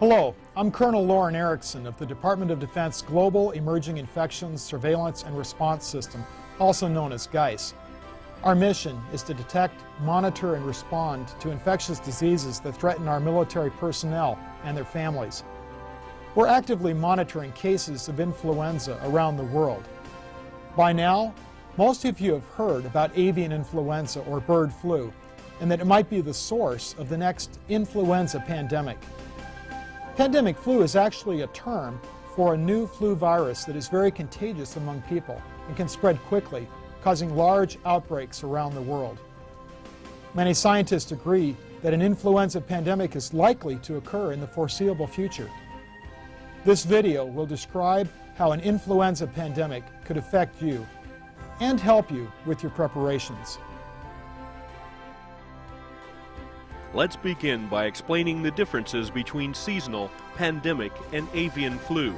Hello, I'm Colonel Lauren Erickson of the Department of Defense Global Emerging Infections Surveillance and Response System, also known as GEIS. Our mission is to detect, monitor, and respond to infectious diseases that threaten our military personnel and their families. We're actively monitoring cases of influenza around the world. By now, most of you have heard about avian influenza or bird flu, and that it might be the source of the next influenza pandemic. Pandemic flu is actually a term for a new flu virus that is very contagious among people and can spread quickly, causing large outbreaks around the world. Many scientists agree that an influenza pandemic is likely to occur in the foreseeable future. This video will describe how an influenza pandemic could affect you and help you with your preparations. Let's begin by explaining the differences between seasonal, pandemic, and avian flu.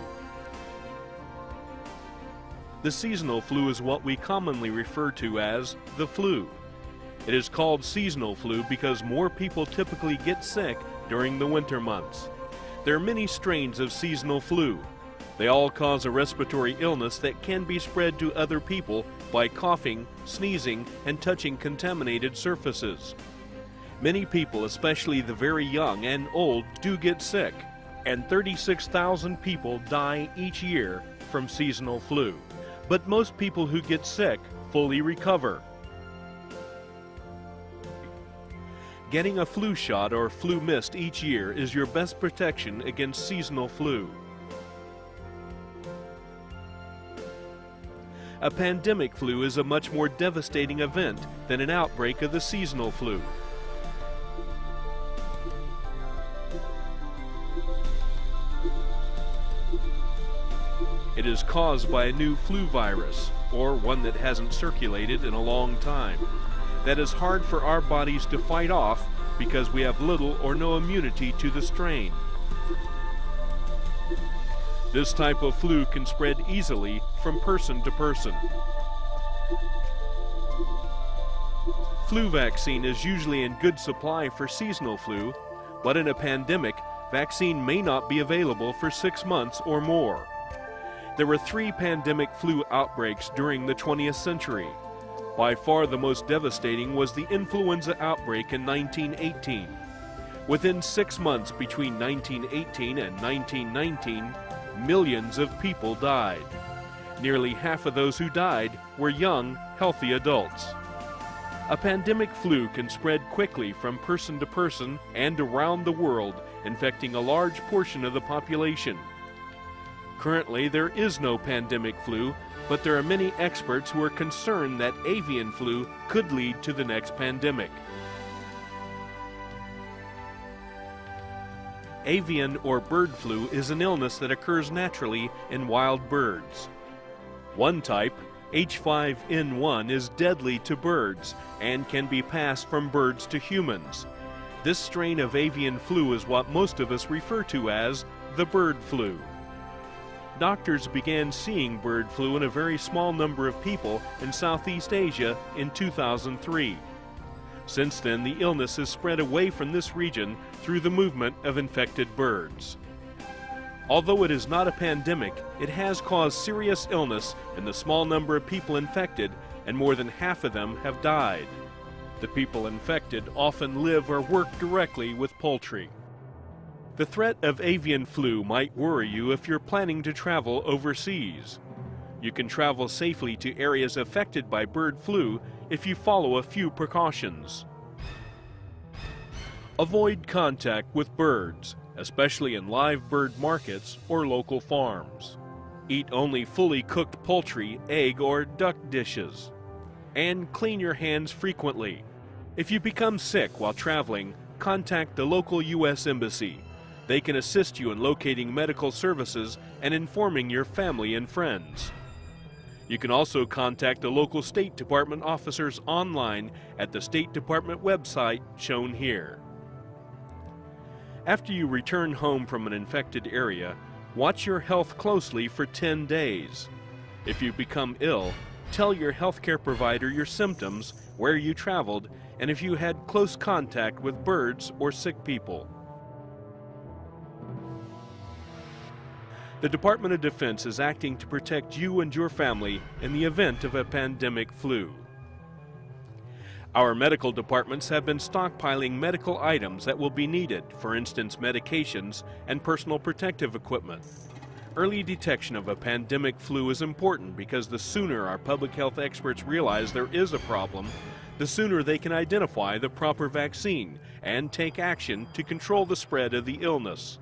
The seasonal flu is what we commonly refer to as the flu. It is called seasonal flu because more people typically get sick during the winter months. There are many strains of seasonal flu. They all cause a respiratory illness that can be spread to other people by coughing, sneezing, and touching contaminated surfaces. Many people, especially the very young and old, do get sick, and 36,000 people die each year from seasonal flu. But most people who get sick fully recover. Getting a flu shot or flu mist each year is your best protection against seasonal flu. A pandemic flu is a much more devastating event than an outbreak of the seasonal flu. It is caused by a new flu virus, or one that hasn't circulated in a long time, that is hard for our bodies to fight off because we have little or no immunity to the strain. This type of flu can spread easily from person to person. Flu vaccine is usually in good supply for seasonal flu, but in a pandemic, vaccine may not be available for 6 months or more. There were 3 pandemic flu outbreaks during the 20th century. By far the most devastating was the influenza outbreak in 1918. Within 6 months between 1918 and 1919, millions of people died. Nearly half of those who died were young, healthy adults. A pandemic flu can spread quickly from person to person and around the world, infecting a large portion of the population. Currently, there is no pandemic flu, but there are many experts who are concerned that avian flu could lead to the next pandemic. Avian or bird flu is an illness that occurs naturally in wild birds. One type, H5N1, is deadly to birds and can be passed from birds to humans. This strain of avian flu is what most of us refer to as the bird flu. Doctors began seeing bird flu in a very small number of people in Southeast Asia in 2003. Since then, the illness has spread away from this region through the movement of infected birds. Although it is not a pandemic, it has caused serious illness in the small number of people infected, and more than half of them have died. The people infected often live or work directly with poultry. The threat of avian flu might worry you if you're planning to travel overseas. You can travel safely to areas affected by bird flu if you follow a few precautions. Avoid contact with birds, especially in live bird markets or local farms. Eat only fully cooked poultry, egg, or duck dishes. And clean your hands frequently. If you become sick while traveling, contact the local U.S. Embassy. They can assist you in locating medical services and informing your family and friends. You can also contact the local State Department officers online at the State Department website shown here. After you return home from an infected area, watch your health closely for 10 days. If you become ill, tell your healthcare provider your symptoms, where you traveled, and if you had close contact with birds or sick people. The Department of Defense is acting to protect you and your family in the event of a pandemic flu. Our medical departments have been stockpiling medical items that will be needed, for instance, medications and personal protective equipment. Early detection of a pandemic flu is important because the sooner our public health experts realize there is a problem, the sooner they can identify the proper vaccine and take action to control the spread of the illness.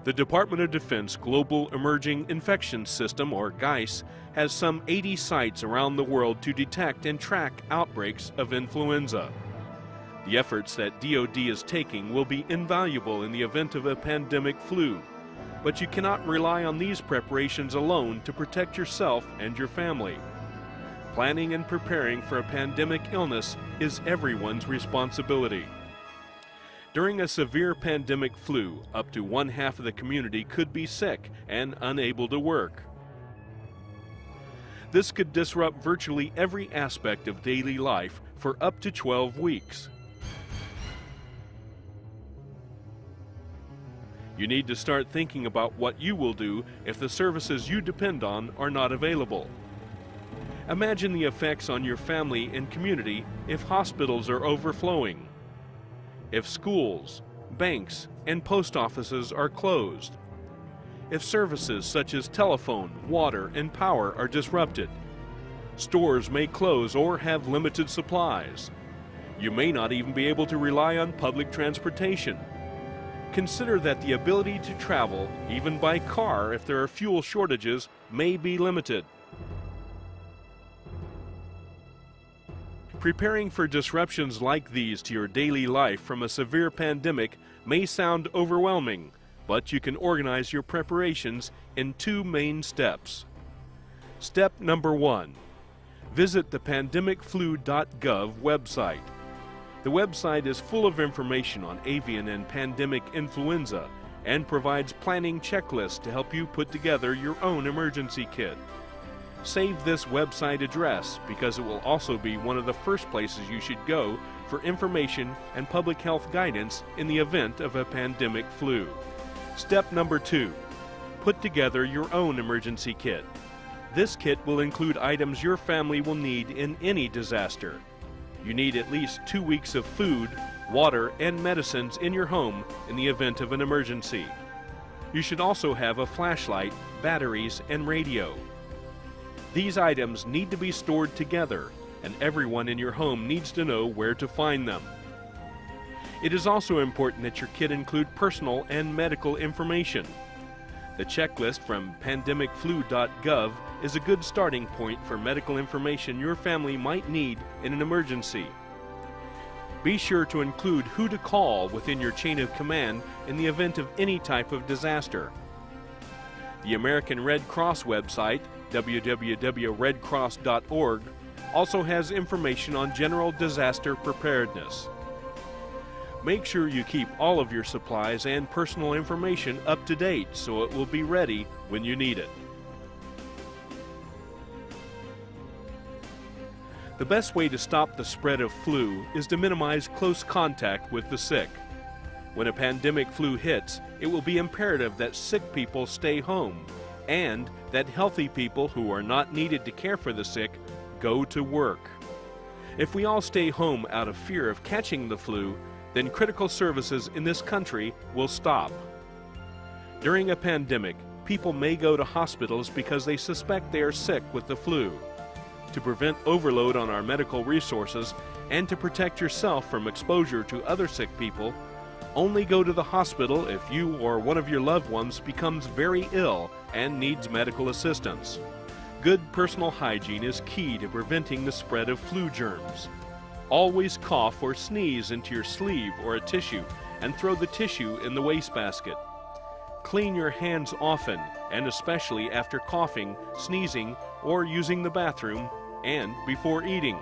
The Department of Defense Global Emerging Infections System, or GEIS, has some 80 sites around the world to detect and track outbreaks of influenza. The efforts that DoD is taking will be invaluable in the event of a pandemic flu, but you cannot rely on these preparations alone to protect yourself and your family. Planning and preparing for a pandemic illness is everyone's responsibility. During a severe pandemic flu, up to 1/2 of the community could be sick and unable to work. This could disrupt virtually every aspect of daily life for up to 12 weeks. You need to start thinking about what you will do if the services you depend on are not available. Imagine the effects on your family and community if hospitals are overflowing, if schools, banks, and post offices are closed, if services such as telephone, water, and power are disrupted. Stores may close or have limited supplies. You may not even be able to rely on public transportation. Consider that the ability to travel, even by car if there are fuel shortages, may be limited. Preparing for disruptions like these to your daily life from a severe pandemic may sound overwhelming, but you can organize your preparations in 2 main steps. Step number 1. Visit the pandemicflu.gov website. The website is full of information on avian and pandemic influenza and provides planning checklists to help you put together your own emergency kit. Save this website address because it will also be one of the first places you should go for information and public health guidance in the event of a pandemic flu. Step number 2. Put together your own emergency kit. This kit will include items your family will need in any disaster. You need at least 2 weeks of food, water, and medicines in your home in the event of an emergency. You should also have a flashlight, batteries, and radio. These items need to be stored together, and everyone in your home needs to know where to find them. It is also important that your kit include personal and medical information. The checklist from pandemicflu.gov is a good starting point for medical information your family might need in an emergency. Be sure to include who to call within your chain of command in the event of any type of disaster. The American Red Cross website, www.redcross.org, also has information on general disaster preparedness. Make sure you keep all of your supplies and personal information up to date so it will be ready when you need it. The best way to stop the spread of flu is to minimize close contact with the sick. When a pandemic flu hits, it will be imperative that sick people stay home and that healthy people who are not needed to care for the sick go to work. If we all stay home out of fear of catching the flu, then critical services in this country will stop. During a pandemic, people may go to hospitals because they suspect they are sick with the flu. To prevent overload on our medical resources and to protect yourself from exposure to other sick people, only go to the hospital if you or one of your loved ones becomes very ill and needs medical assistance. Good personal hygiene is key to preventing the spread of flu germs. Always cough or sneeze into your sleeve or a tissue and throw the tissue in the wastebasket. Clean your hands often, and especially after coughing, sneezing, or using the bathroom, and before eating.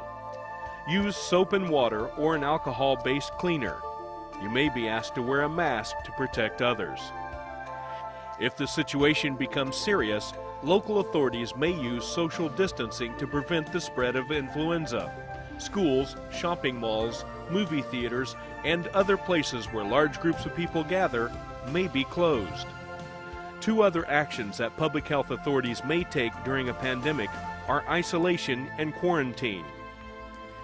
Use soap and water or an alcohol-based cleaner. You may be asked to wear a mask to protect others. If the situation becomes serious, local authorities may use social distancing to prevent the spread of influenza. Schools, shopping malls, movie theaters, and other places where large groups of people gather may be closed. Two other actions that public health authorities may take during a pandemic are isolation and quarantine.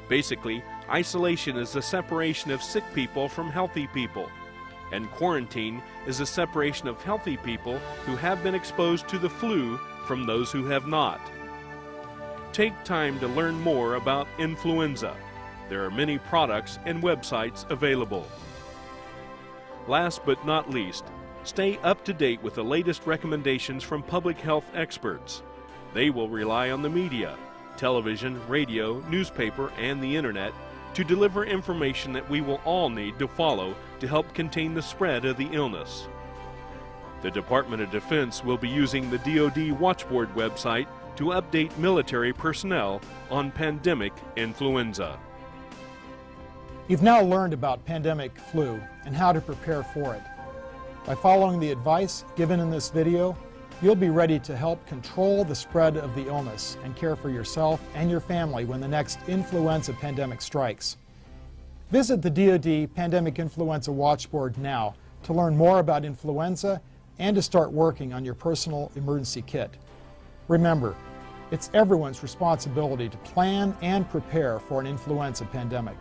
Basically, isolation is the separation of sick people from healthy people, and quarantine is the separation of healthy people who have been exposed to the flu from those who have not. Take time to learn more about influenza. There are many products and websites available. Last but not least, stay up to date with the latest recommendations from public health experts. They will rely on the media, television, radio, newspaper, and the internet to deliver information that we will all need to follow to help contain the spread of the illness. The Department of Defense will be using the DoD Watchboard website to update military personnel on pandemic influenza. You've now learned about pandemic flu and how to prepare for it. By following the advice given in this video, you'll be ready to help control the spread of the illness and care for yourself and your family when the next influenza pandemic strikes. Visit the DoD Pandemic Influenza Watchboard now to learn more about influenza and to start working on your personal emergency kit. Remember, it's everyone's responsibility to plan and prepare for an influenza pandemic.